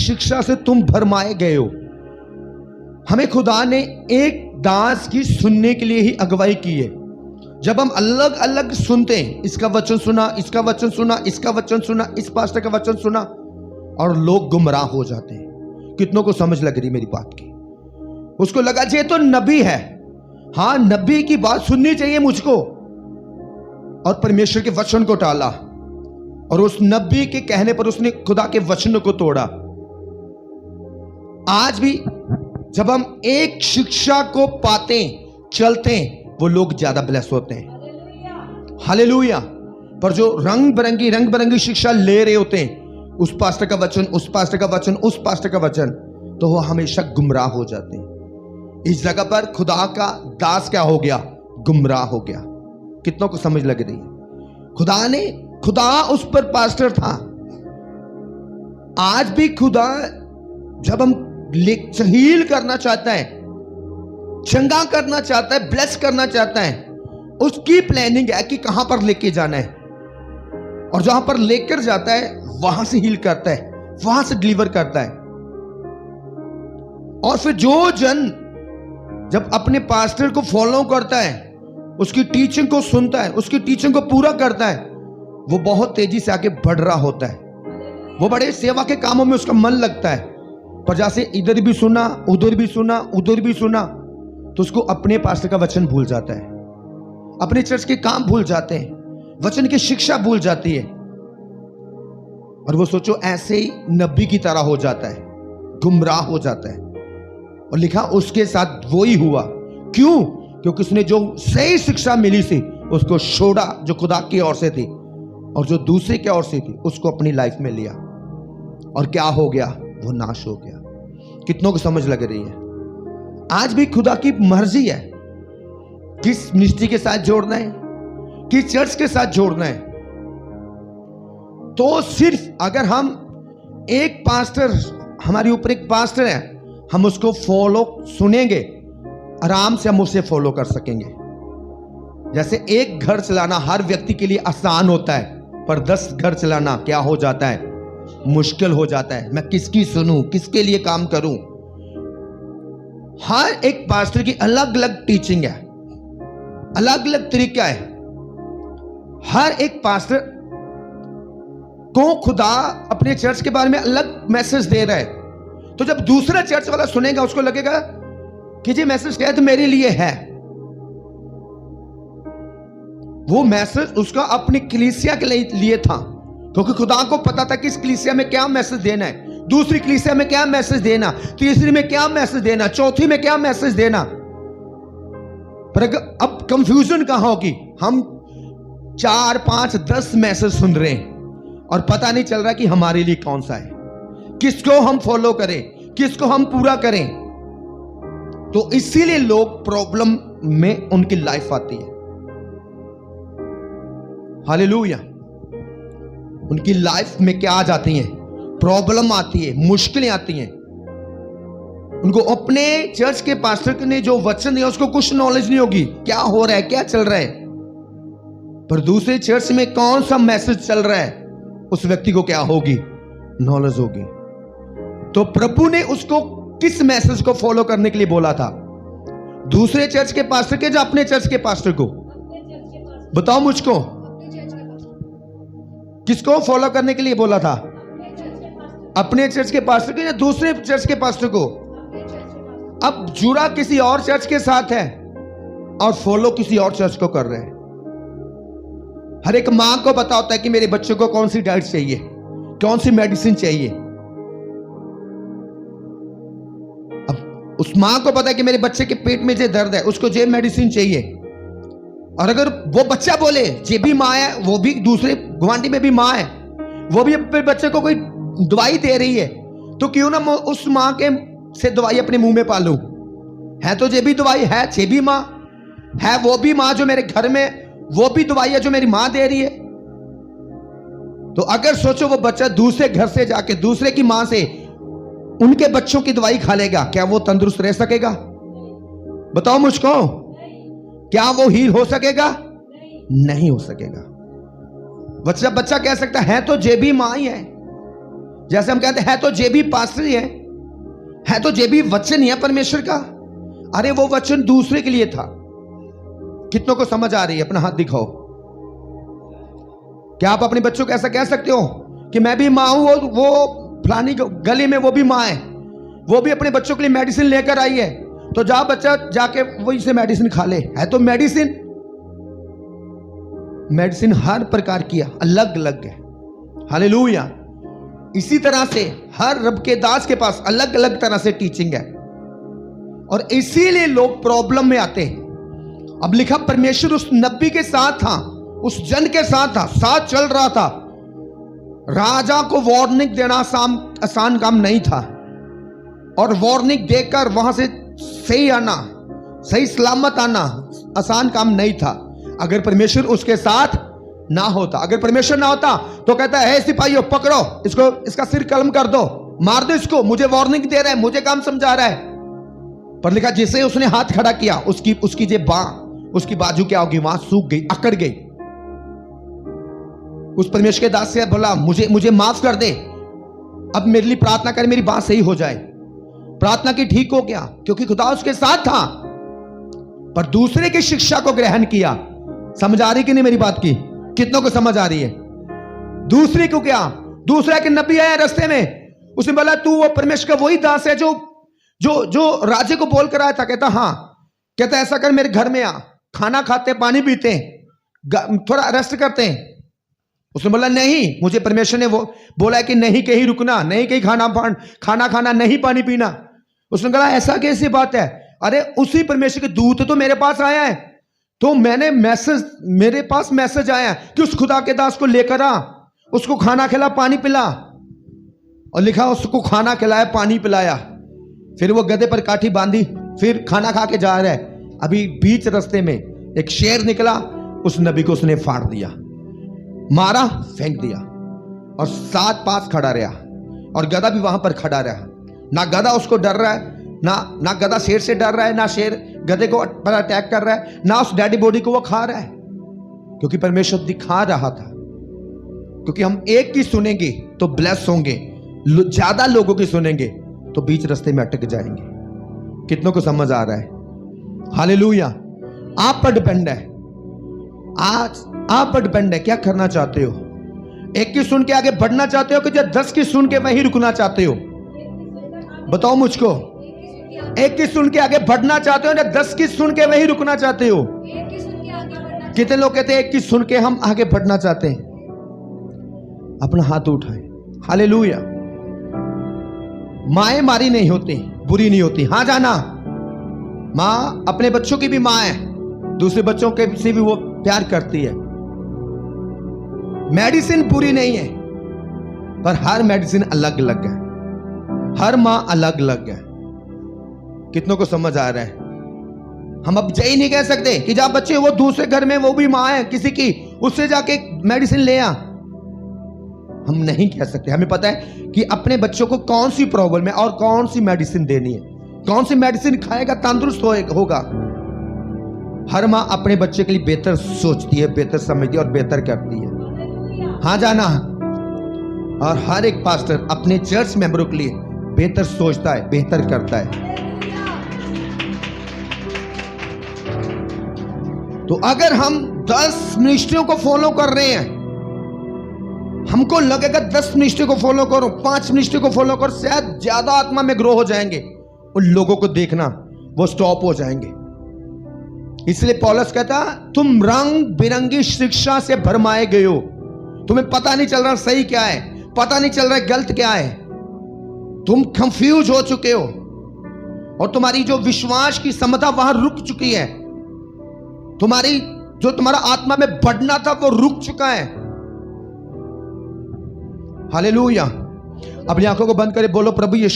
शिक्षा से तुम भरमाए गए हो। हमें खुदा ने एक दास की सुनने के लिए ही अगुवाई की है। जब हम अलग अलग सुनते हैं, इसका वचन सुना, इसका वचन सुना, इसका वचन सुना, इस पास्टर का वचन सुना, और लोग गुमराह हो जाते हैं। कितनों को समझ लग रही मेरी बात की? उसको लगा ये तो नबी है, हाँ नबी की बात सुननी चाहिए मुझको, और परमेश्वर के वचन को टाला, और उस नबी के कहने पर उसने खुदा के वचन को तोड़ा। आज भी जब हम एक शिक्षा को पाते चलते हैं, वो लोग ज्यादा ब्लेस होते हैं। हालेलुया। पर जो रंग बिरंगी शिक्षा ले रहे होते हैं, उस पास्टर का वचन, उस पास्टर का वचन, उस पास्टर का वचन, तो वो हमेशा गुमराह हो जाते हैं। इस जगह पर खुदा का दास क्या हो गया? गुमराह हो गया। कितनों को समझ लग रही है? खुदा उस पर पास्टर था। आज भी खुदा जब हम हील करना चाहता है, चंगा करना चाहता है, ब्लेस करना चाहता है, उसकी प्लानिंग है कि कहां पर लेके जाना है, और जहां पर लेकर जाता है वहां से हील करता है, वहां से डिलीवर करता है। और फिर जो जन जब अपने पास्टर को फॉलो करता है, उसकी टीचिंग को सुनता है, उसकी टीचिंग को पूरा करता है, वो बहुत तेजी से आगे बढ़ रहा होता है। वो बड़े सेवा के कामों में उसका मन लगता है। पर जैसे इधर भी सुना, उधर भी सुना, उधर भी सुना, तो उसको अपने पास्टर का वचन भूल जाता है, अपने चर्च के काम भूल जाते हैं, वचन की शिक्षा भूल जाती है, और वो सोचो ऐसे ही नबी की तरह हो जाता है, गुमराह हो जाता है। और लिखा उसके साथ वो ही हुआ। क्यों? क्योंकि उसने जो सही शिक्षा मिली थी उसको छोड़ा, जो खुदा की ओर से थी, और जो दूसरे की ओर से थी उसको अपनी लाइफ में लिया, और क्या हो गया? वो नाश हो गया। कितनों को समझ लग रही है? आज भी खुदा की मर्जी है किस मिनिस्ट्री के साथ जोड़ना है, किस चर्च के साथ जोड़ना है। तो सिर्फ अगर हम एक पास्टर, हमारे ऊपर एक पास्टर है, हम उसको फॉलो सुनेंगे, आराम से हम उसे फॉलो कर सकेंगे। जैसे एक घर चलाना हर व्यक्ति के लिए आसान होता है, पर 10 घर चलाना क्या हो जाता है? मुश्किल हो जाता है। मैं किसकी सुनूं, किसके लिए काम करूं? हर एक पास्टर की अलग अलग टीचिंग है, अलग अलग तरीका है। हर एक पास्टर को खुदा अपने चर्च के बारे में अलग मैसेज दे रहा है। तो जब दूसरा चर्च वाला सुनेगा, उसको लगेगा कि ये मैसेज शायद मेरे लिए है। वो मैसेज उसका अपनी कलीसिया के लिए था, क्योंकि खुदा को पता था कि इस कलीसिया में क्या मैसेज देना है, दूसरी कलीसिया में क्या मैसेज देना, तीसरी में क्या मैसेज देना, चौथी में क्या मैसेज देना। पर अब कंफ्यूजन कहां होगी? हम 4, 5, 10 मैसेज सुन रहे हैं और पता नहीं चल रहा कि हमारे लिए कौन सा है, किसको हम फॉलो करें, किसको हम पूरा करें। तो इसीलिए लोग प्रॉब्लम में उनकी लाइफ आती है। हालेलुया। उनकी लाइफ में क्या आ जाती हैं? प्रॉब्लम आती है, मुश्किलें आती हैं। उनको अपने चर्च के पास्टर ने जो वचन दिया उसको कुछ नॉलेज नहीं होगी, क्या हो रहा है, क्या चल रहा है। पर दूसरे चर्च में कौन सा मैसेज चल रहा है, उस व्यक्ति को क्या होगी? नॉलेज होगी। तो प्रभु ने उसको किस मैसेज को फॉलो करने के लिए बोला था? दूसरे चर्च के पास्टर के या अपने चर्च के पास्टर को? बताओ मुझको, किसको फॉलो करने के लिए बोला था? अपने चर्च के पास्टर को या दूसरे चर्च के पास्टर को? अब जुड़ा किसी और चर्च के साथ है और फॉलो किसी और चर्च को कर रहे हैं। हर एक मां को पता होता है कि मेरे बच्चों को कौन सी डाइट चाहिए, कौन सी मेडिसिन चाहिए। अब उस मां को पता है कि मेरे बच्चे के पेट में जो दर्द है उसको जो मेडिसिन चाहिए, और अगर वो बच्चा बोले जे भी माँ है, वो भी दूसरे गुवांढी में भी माँ है, वो भी अपने बच्चे को कोई दवाई दे रही है, तो क्यों ना उस माँ के से दवाई अपने मुंह में पालूं। है तो जे भी दवाई है, जे भी माँ है, वो भी माँ जो मेरे घर में, वो भी दवाई है जो मेरी माँ दे रही है। तो अगर सोचो वो बच्चा दूसरे घर से जाके दूसरे की माँ से उनके बच्चों की दवाई खा लेगा, क्या वो तंदुरुस्त रह सकेगा? बताओ मुझको, क्या वो हील हो सकेगा? नहीं हो सकेगा। बच्चा कह सकता है तो जे भी मां ही जैसे हम कहते हैं तो जे भी पास्टर ही है तो जे भी वचन ही है परमेश्वर का। अरे वो वचन दूसरे के लिए था। कितनों को समझ आ रही है? अपना हाथ दिखाओ। क्या आप अपने बच्चों को ऐसा कह सकते हो कि मैं भी मां हूं, वो फलानी गली में वो भी मां है, वो भी अपने बच्चों के लिए मेडिसिन लेकर आई है, तो जा बच्चा जाके वही से मेडिसिन खा ले। है तो मेडिसिन हर प्रकार की अलग अलग है। हालेलुया। इसी तरह से हर रब के दास के पास अलग अलग तरह से टीचिंग है, और इसीलिए लोग प्रॉब्लम में आते हैं। अब लिखा परमेश्वर उस नबी के साथ था, उस जन के साथ था, साथ चल रहा था। राजा को वार्निंग देना आसान काम नहीं था, और वार्निंग देकर वहां से सही आना, सही सलामत आना आसान काम नहीं था अगर परमेश्वर उसके साथ ना होता। अगर परमेश्वर ना होता तो कहता है सिपाहियों पकड़ो इसको, इसका सिर कलम कर दो, मार दो इसको, मुझे वार्निंग दे रहा है, मुझे काम समझा रहा है। पर लिखा जिसे उसने हाथ खड़ा किया उसकी जे उसकी बाजू क्या होगी? वहां सूख गई, अकड़ गई। उस परमेश्वर के दास से बोला मुझे माफ कर दे, अब मेरे लिए प्रार्थना कर, मेरी बात सही हो जाए। प्रार्थना की ठीक हो गया क्योंकि खुदा उसके साथ था। पर दूसरे की शिक्षा को ग्रहण किया। समझ आ रही कि नहीं मेरी बात की? कितनों को समझ आ रही है? दूसरे को क्या? दूसरा के नबी आया रास्ते में, उसने बोला तू वो परमेश्वर का वही दास है जो राजे को बोल कर आया था। कहता हाँ। कहता ऐसा कर मेरे घर में आ, खाना खाते पानी पीते थोड़ा रेस्ट करते हैं। उसने बोला नहीं, मुझे परमेश्वर ने वो बोला है कि नहीं कहीं रुकना, नहीं कहीं खाना खाना, नहीं पानी पीना। उसने कहा ऐसा कैसी बात है? अरे उसी परमेश्वर के दूत तो मेरे पास आया है, तो मेरे पास मैसेज आया कि उस खुदा के दास को लेकर आ, उसको खाना खिला, पानी पिला। और लिखा उसको खाना खिलाया, पानी पिलाया, फिर वो गधे पर काठी बांधी, फिर खाना खा के जा रहा है। अभी बीच रास्ते में एक शेर निकला, उस नबी को उसने फाड़ दिया, मारा, फेंक दिया, और साथ पास खड़ा रहा, और गधा भी वहां पर खड़ा रहा। ना गधा उसको डर रहा है, ना गधा शेर से डर रहा है, ना शेर गधे को पर अटैक कर रहा है, ना उस डैडी बॉडी को वो खा रहा है, क्योंकि परमेश्वर दिखा रहा था। क्योंकि हम एक की सुनेंगे तो ब्लेस होंगे, ज्यादा लोगों की सुनेंगे तो बीच रास्ते में अटक जाएंगे। कितनों को समझ आ रहा है? हालेलुया। आप पर डिपेंड है, आज आप पर डिपेंड है क्या करना चाहते हो। एक की सुन के आगे बढ़ना चाहते हो कि जब 10 की सुन के वहीं रुकना चाहते हो? बताओ मुझको। एक की सुन के आगे बढ़ना चाहते हो या 10 की सुन के वहीं रुकना चाहते हो? कितने लोग कहते हैं एक की सुन के हम आगे बढ़ना चाहते हैं? अपना हाथ उठाए। हालेलुया। माएं मारी नहीं होती, बुरी नहीं होती। हाँ जाना, मां अपने बच्चों की भी मां है, दूसरे बच्चों के से भी वो प्यार करती है। मेडिसिन पूरी नहीं है, पर हर मेडिसिन अलग अलग है, हर मां अलग अलग है। कितनों को समझ आ रहा है? हम अब यही नहीं कह सकते कि जब बच्चे वो दूसरे घर में वो भी मां है किसी की, उससे जाके मेडिसिन ले आ। हम नहीं कह सकते। हमें पता है कि अपने बच्चों को कौन सी प्रॉब्लम है और कौन सी मेडिसिन देनी है, कौन सी मेडिसिन खाएगा तंदुरुस्त होगा। हर मां अपने बच्चे के लिए बेहतर सोचती है, बेहतर समझती है और बेहतर करती है। हाँ जाना। और हर एक पास्टर अपने चर्च मेंबरों के लिए बेहतर सोचता है, बेहतर करता है। तो अगर हम 10 मिनिस्ट्रियों को फॉलो कर रहे हैं, हमको लगेगा 10 मिनिस्ट्री को फॉलो करो, 5 मिनिस्ट्री को फॉलो करो, शायद ज्यादा आत्मा में ग्रो हो जाएंगे। उन लोगों को देखना वो स्टॉप हो जाएंगे। इसलिए पौलुस कहता तुम रंग बिरंगी शिक्षा से भरमाए गए हो, तुम्हें पता नहीं चल रहा सही क्या है, पता नहीं चल रहा गलत क्या है, तुम कंफ्यूज हो चुके हो, और तुम्हारी जो विश्वास की क्षमता वहां रुक चुकी है, तुम्हारा आत्मा में बढ़ना था वो रुक चुका है। हालेलुया। अपनी आंखों को बंद करे, बोलो प्रभु यीशु